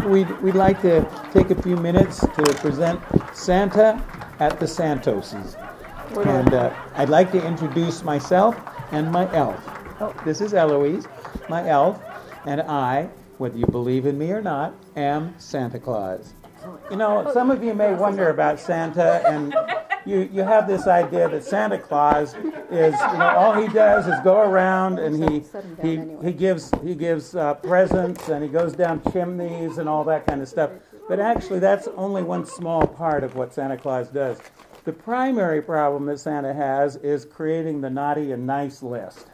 We'd like to take a few minutes to present Santa at the Santoses. And I'd like to introduce myself and my elf. Oh, this is Eloise, my elf, and I, whether you believe in me or not, am Santa Claus. You know, some of you may wonder about Santa, and you have this idea that Santa Claus is, all he does is go around and he gives presents and he goes down chimneys and all that kind of stuff. But actually, that's only one small part of what Santa Claus does. The primary problem that Santa has is creating the naughty and nice list.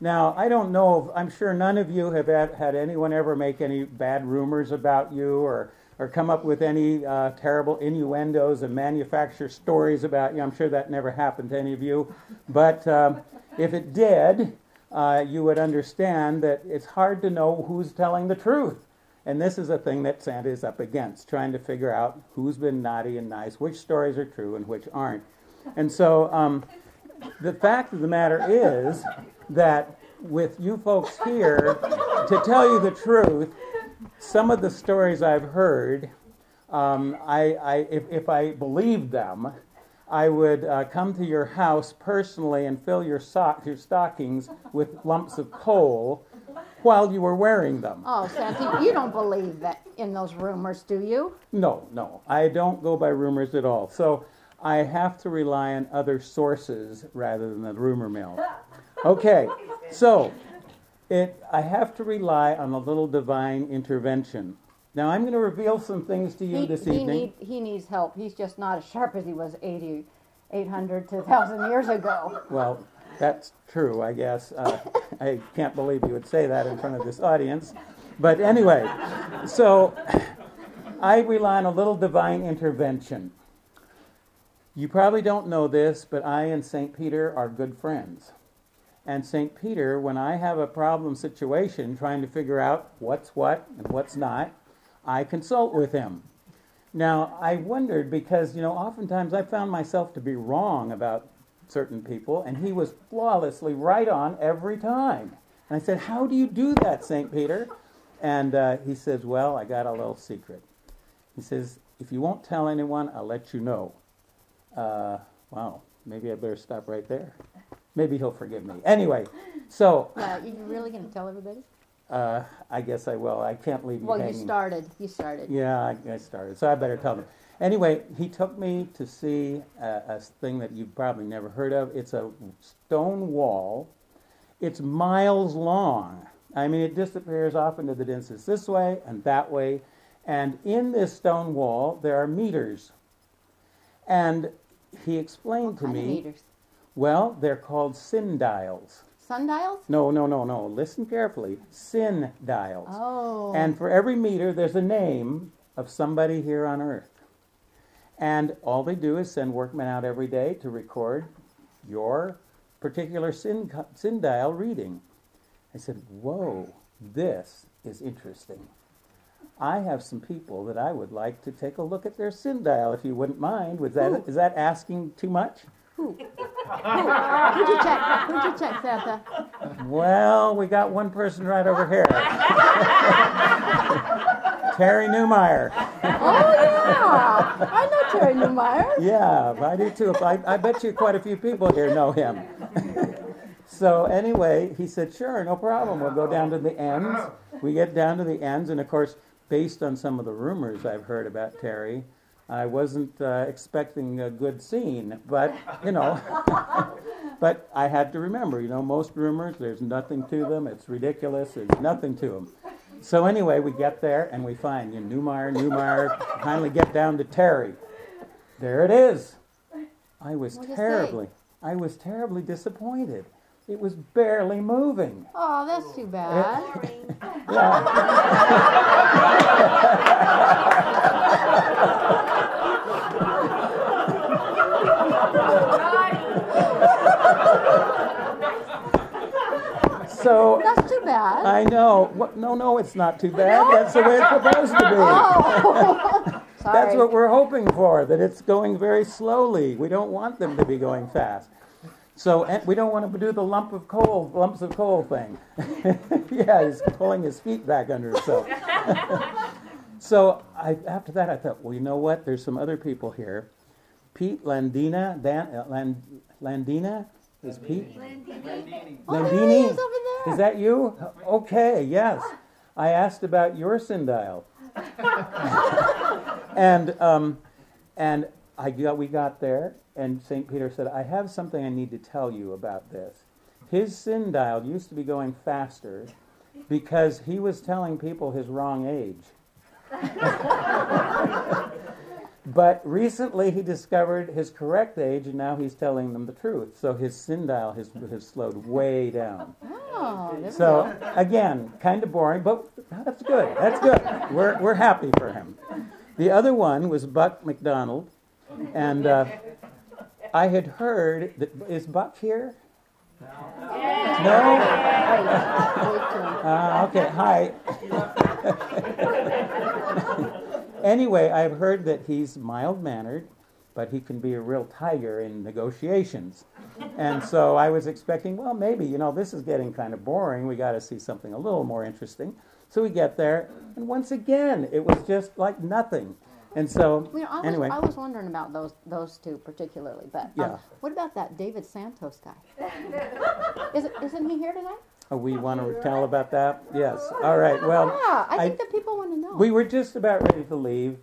Now, I don't know, I'm sure none of you have had anyone ever make any bad rumors about you or come up with any terrible innuendos and manufacture stories about you. I'm sure that never happened to any of you. But if it did, you would understand that it's hard to know who's telling the truth. And this is a thing that Santa is up against, trying to figure out who's been naughty and nice, which stories are true and which aren't. And so the fact of the matter is that with you folks here, to tell you the truth, some of the stories I've heard, if I believed them, I would come to your house personally and fill your stockings with lumps of coal while you were wearing them. Oh, Santa, you don't believe that in those rumors, do you? No, I don't go by rumors at all. So I have to rely on other sources rather than the rumor mill. Okay, so I have to rely on a little divine intervention. Now, I'm going to reveal some things to you this evening. He needs help. He's just not as sharp as he was 800 to 1,000 years ago. Well, that's true, I guess. I can't believe you would say that in front of this audience. But anyway, so I rely on a little divine intervention. You probably don't know this, but I and St. Peter are good friends. And St. Peter, when I have a problem situation trying to figure out what's what and what's not, I consult with him. Now, I wondered because, oftentimes I found myself to be wrong about certain people, and he was flawlessly right on every time. And I said, how do you do that, St. Peter? And he says, well, I got a little secret. He says, if you won't tell anyone, I'll let you know. Wow, maybe I better stop right there. Maybe he'll forgive me. Anyway, so... you really going to tell everybody? I guess I will. I can't leave you hanging. Well, you started. Yeah, I started, so I better tell them. Anyway, he took me to see a thing that you've probably never heard of. It's a stone wall. It's miles long. I mean, it disappears off into the distance this way and that way. And in this stone wall, there are meters. And he explained to me... meters? Well, they're called sundials. Sundials? No. Listen carefully. Sundials. Oh. And for every meter, there's a name of somebody here on Earth. And all they do is send workmen out every day to record your particular sundial reading. I said, whoa, this is interesting. I have some people that I would like to take a look at their sundial, if you wouldn't mind. Is that asking too much? Who'd you check, Santa? Well, we got one person right over here. Terry Newmeyer. Oh, yeah. I know Terry Newmeyer. Yeah, I do too. I bet you quite a few people here know him. So anyway, he said, sure, no problem. We'll go down to the ends. We get down to the ends, and of course, based on some of the rumors I've heard about Terry, I wasn't expecting a good scene, but, but I had to remember, most rumors, there's nothing to them, it's ridiculous, there's nothing to them. So anyway, we get there, and we find Newmeyer, finally get down to Terry. There it is. I was terribly disappointed. It was barely moving. Oh, that's too bad. So that's too bad. I know. No, it's not too bad. That's the way it's supposed to be. Oh. That's what we're hoping for, that it's going very slowly. We don't want them to be going fast. So we don't want to do the lumps of coal thing. Yeah, he's pulling his feet back under himself. So after that, I thought, well, you know what? There's some other people here. Pete Landina, Landina? Is Pete? Landini. Landini? He's over there. Is that you? Okay, yes. I asked about your sundial. and we got there, and St. Peter said, I have something I need to tell you about this. His sundial used to be going faster because he was telling people his wrong age. But recently he discovered his correct age, and now he's telling them the truth. So his sundial has slowed way down. Oh, there we So go. again, kind of boring, but that's good. That's good. We're happy for him. The other one was Buck McDonald, and I had heard that is Buck here? No. Okay. Hi. Anyway, I've heard that he's mild-mannered, but he can be a real tiger in negotiations. And so I was expecting, well, maybe, this is getting kind of boring. We got to see something a little more interesting. So we get there, and once again, it was just like nothing. And so, anyway. I was wondering about those two particularly, but Yeah. What about that David Santos guy? Isn't he here tonight? Oh, we want to tell about that? Yes. All right. Well, Yeah, I think that people want to know. we were just about ready to leave,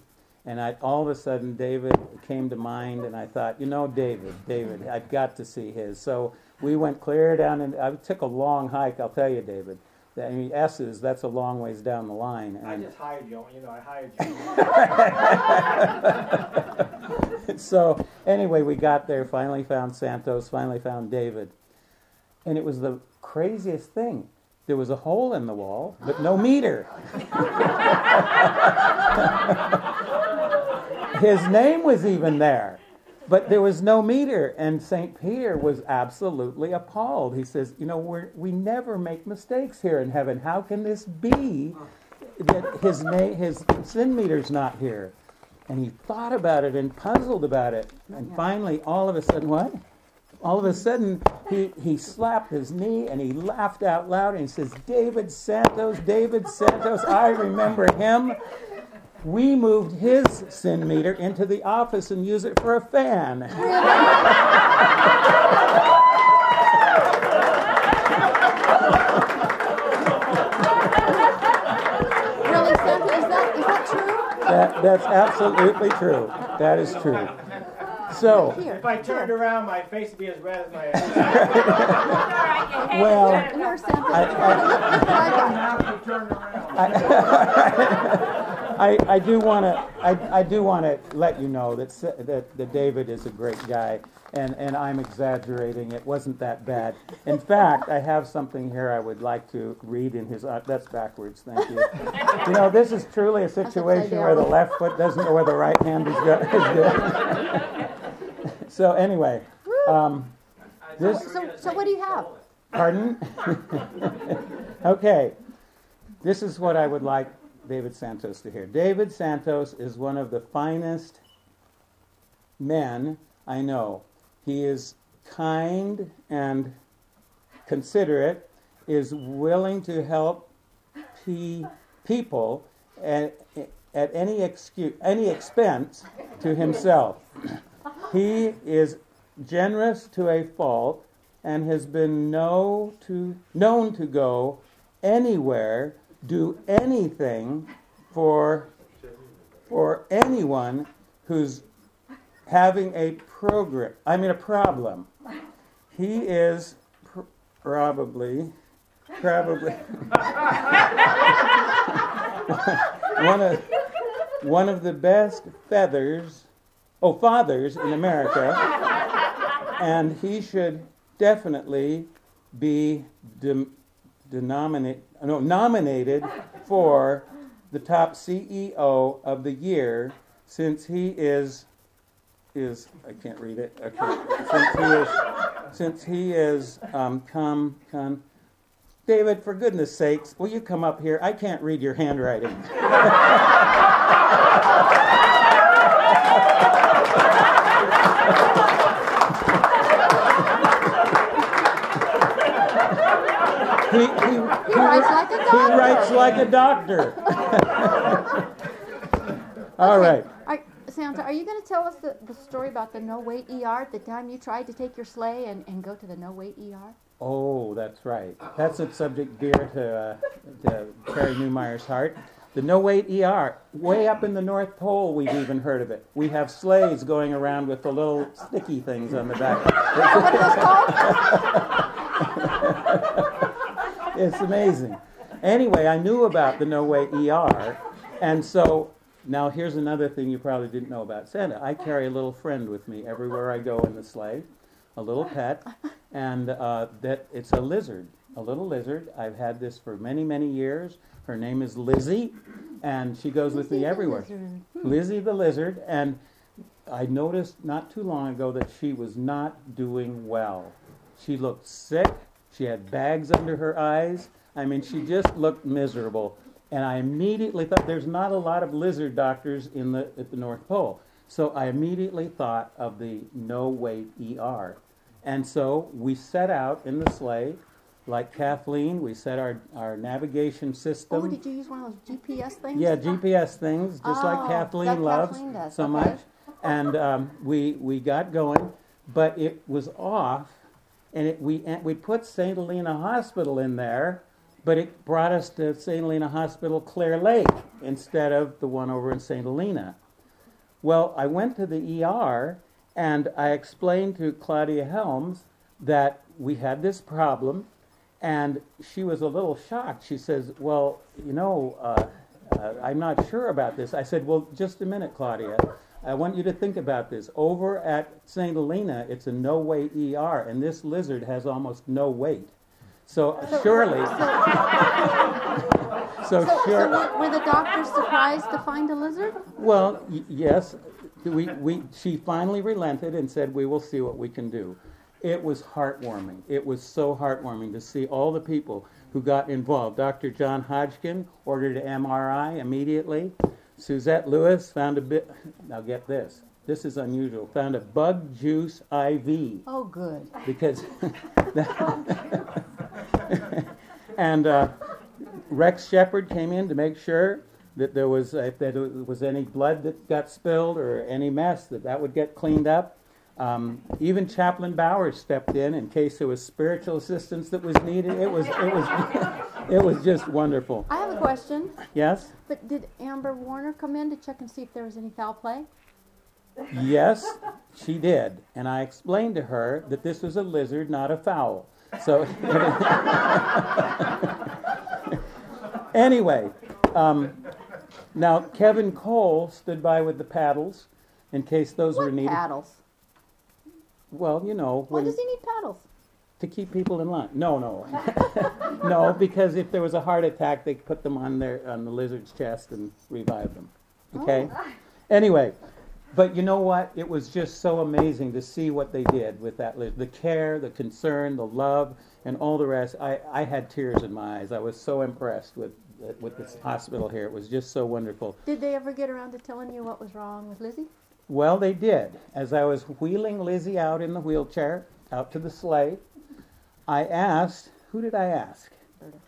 and all of a sudden David came to mind, and I thought, David, I've got to see his. So we went clear down, and I took a long hike, I'll tell you, David. I mean, S's, that's a long ways down the line. And I just hired you. I hired you. So anyway, we got there, finally found Santos, finally found David. And it was the craziest thing. There was a hole in the wall, but no meter. His name was even there, but there was no meter. And St. Peter was absolutely appalled. He says, we never make mistakes here in heaven. How can this be that his sin meter's not here? And he thought about it and puzzled about it. And finally, all of a sudden, what? All of a sudden, he slapped his knee and he laughed out loud and he says, David Santos, I remember him. We moved his sin meter into the office and use it for a fan. Really, Santa, is that true? That's absolutely true. That is true. So, If I turned around, my face would be as red as my head. well, Here's Santa. I do want to let you know that David is a great guy, and I'm exaggerating. It wasn't that bad. In fact, I have something here I would like to read in his. That's backwards. Thank you. This is truly a situation where the left foot doesn't know where the right hand is going. So anyway, So what do you have? Pardon? Okay, this is what I would like David Santos to hear. David Santos is one of the finest men I know. He is kind and considerate, is willing to help people at any expense to himself. He is generous to a fault and has been known to go anywhere, do anything for anyone who's having a problem. He is probably one of the best fathers in America, and he should definitely be nominated for the top CEO of the year, since he is I can't read it. Okay, since he is David, for goodness sakes, will you come up here? I can't read your handwriting. He writes like a doctor. All right. Santa, are you going to tell us the story about the no-wait ER, the time you tried to take your sleigh and go to the no-wait ER? Oh, that's right. That's a subject dear to Terry Newmeyer's heart. The no-wait ER, way up in the North Pole, we've even heard of it. We have sleighs going around with the little sticky things on the back. What are those called? It's amazing. Anyway, I knew about the no-wait ER, and so now here's another thing you probably didn't know about Santa. I carry a little friend with me everywhere I go in the sleigh, a little pet, and that it's a lizard, a little lizard. I've had this for many, many years. Her name is Lizzy, and she goes with me everywhere. Lizzy the lizard, and I noticed not too long ago that she was not doing well. She looked sick. She had bags under her eyes. I mean, she just looked miserable. And I immediately thought, there's not a lot of lizard doctors at the North Pole. So I immediately thought of the no-wait ER. And so we set out in the sleigh, like Kathleen, we set our navigation system. Oh, did you use one of those GPS things? Yeah, GPS things, just like Kathleen loves so much. And we got going, but it was off, and we put St. Helena Hospital in there, but it brought us to St. Helena Hospital-Clearlake instead of the one over in St. Helena. Well, I went to the ER, and I explained to Claudia Helms that we had this problem, and she was a little shocked. She says, well, I'm not sure about this. I said, well, just a minute, Claudia. I want you to think about this. Over at St. Helena, it's a no-wait ER, and this lizard has almost no weight. So surely... So were the doctors surprised to find a lizard? Well, yes. She finally relented and said, we will see what we can do. It was heartwarming. It was so heartwarming to see all the people who got involved. Dr. John Hodgkin ordered an MRI immediately. Suzette Lewis found a bit, now get this, this is unusual, found a bug juice IV. Oh, good. Because, and Rex Shepard came in to make sure that there was, if there was any blood that got spilled or any mess, that would get cleaned up. Even Chaplain Bowers stepped in case there was spiritual assistance that was needed. It was just wonderful. I have a question. Yes? But did Amber Warner come in to check and see if there was any foul play? Yes, she did. And I explained to her that this was a lizard, not a fowl. So, anyway, now Kevin Cole stood by with the paddles in case those were needed. What paddles? Well, Why does he need paddles? To keep people in line. No. No, because if there was a heart attack, they put them on the lizard's chest and revive them. Okay? Oh. Anyway, but you know what? It was just so amazing to see what they did with that lizard. The care, the concern, the love, and all the rest. I had tears in my eyes. I was so impressed with this hospital here. It was just so wonderful. Did they ever get around to telling you what was wrong with Lizzy? Well, they did. As I was wheeling Lizzy out in the wheelchair, out to the sleigh, I asked, who did I ask? Berta.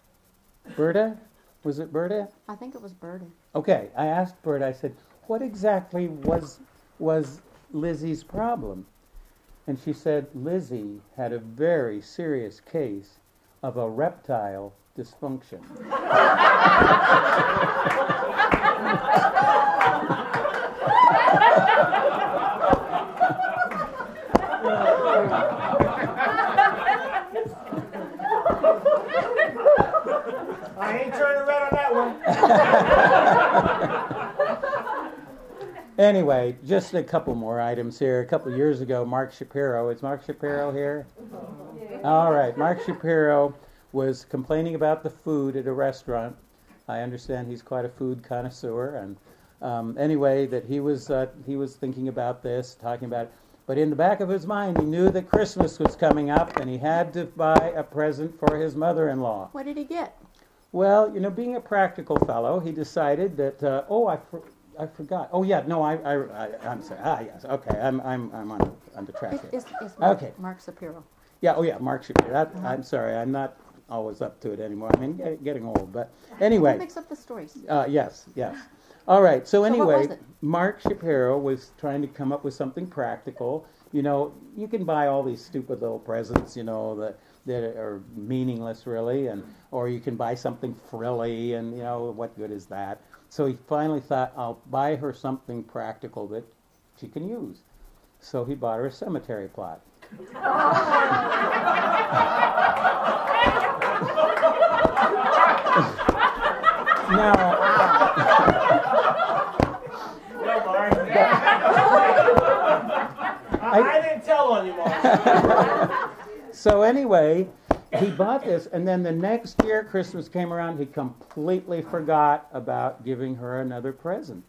Berta? Was it Berta? I think it was Berta. Okay, I asked Berta, I said, what exactly was Lizzy's problem? And she said Lizzy had a very serious case of a reptile dysfunction. I ain't turning red on that one. Anyway, just a couple more items here. A couple years ago, Mark Shapiro. Is Mark Shapiro here? All right. Mark Shapiro was complaining about the food at a restaurant. I understand he's quite a food connoisseur, and anyway, that he was thinking about this, talking about it. But in the back of his mind, he knew that Christmas was coming up, and he had to buy a present for his mother-in-law. What did he get? Well, being a practical fellow, he decided that. I forgot. Oh yeah, no, I'm sorry. Yes, okay, I'm on the track here. It's Okay. Mark Shapiro. Yeah. Oh yeah, Mark Shapiro. I'm sorry. I'm not always up to it anymore. I mean, getting old. But anyway. Who makes up the stories? Yes. All right. So what anyway, was it? Mark Shapiro was trying to come up with something practical. You know, you can buy all these stupid little presents, you know, that are meaningless really, or you can buy something frilly, and you know, what good is that? So he finally thought, I'll buy her something practical that she can use. So he bought her a cemetery plot. Now, I didn't tell on you, Mark. so anyway, he bought this, and then the next year Christmas came around, he completely forgot about giving her another present.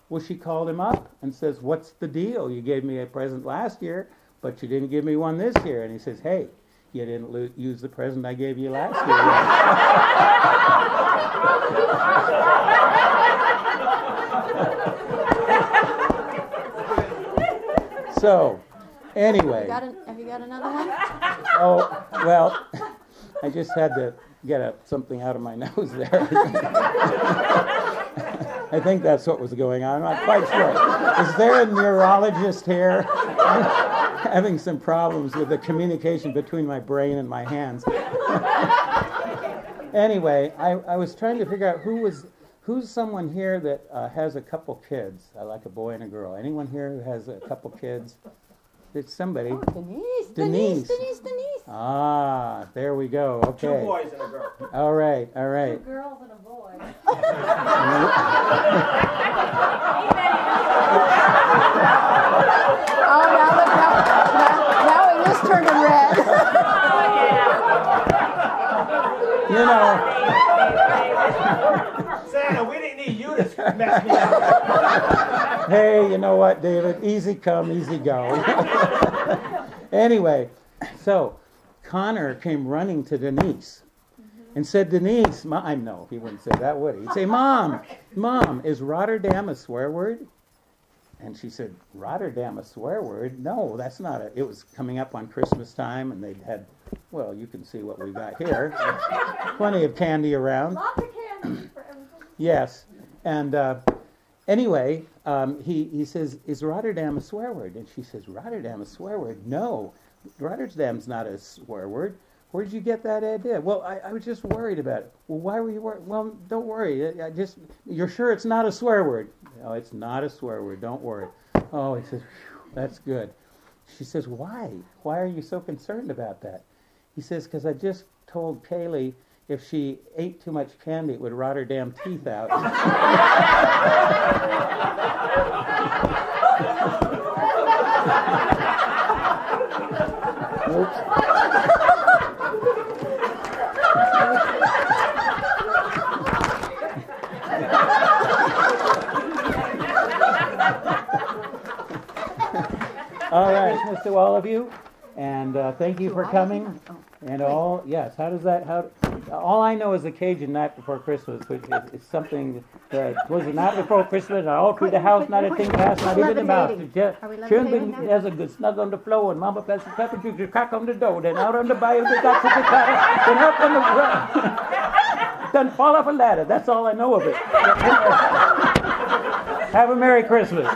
Well, she called him up and says, what's the deal? You gave me a present last year, but you didn't give me one this year. And he says, hey, you didn't use the present I gave you last year. So, anyway. Have you got another one? Oh, well, I just had to get something out of my nose there. I think that's what was going on. I'm not quite sure. Is there a neurologist here? I'm having some problems with the communication between my brain and my hands. Anyway, I was trying to figure out who's someone here that has a couple kids, like a boy and a girl. Anyone here who has a couple kids? It's somebody. Oh, Denise. Ah, there we go. Okay. 2 boys and a girl. All right. 2 girls and a boy. Oh, now it is turning red. You know. Santa, we didn't need you to mess me up. Hey, you know what, David? Easy come, easy go. Anyway, so Connor came running to Denise and said, Denise, no, he wouldn't say that, would he? He'd say, Mom, is Rotterdam a swear word? And she said, Rotterdam a swear word? No, that's not it. It was coming up on Christmas time, and they'd had, well, you can see what we got here. Plenty of candy around. Lots of candy for everything. Yes, and anyway, he says, is Rotterdam a swear word? And she says, Rotterdam a swear word? No, Rotterdam's not a swear word. Where did you get that idea? Well, I was just worried about it. Well, why were you worried? Well, don't worry. You're sure it's not a swear word? No, it's not a swear word. Don't worry. Oh, he says, that's good. She says, why? Why are you so concerned about that? He says, because I just told Kaylee if she ate too much candy, it would rot her damn teeth out. Oops. All right, Christmas to all of you, and thank you for coming. And all, yes, all I know is the Cajun night before Christmas, which is something that was the night before Christmas, and all through the house, not a thing passed, not even the mouse. Children, there's a good snug on the floor, and Mama passes pepper juice, you crack on the door, then out on the bayou, they got chicken cutter, then up on the ground, then fall off a ladder. That's all I know of it. Have a Merry Christmas.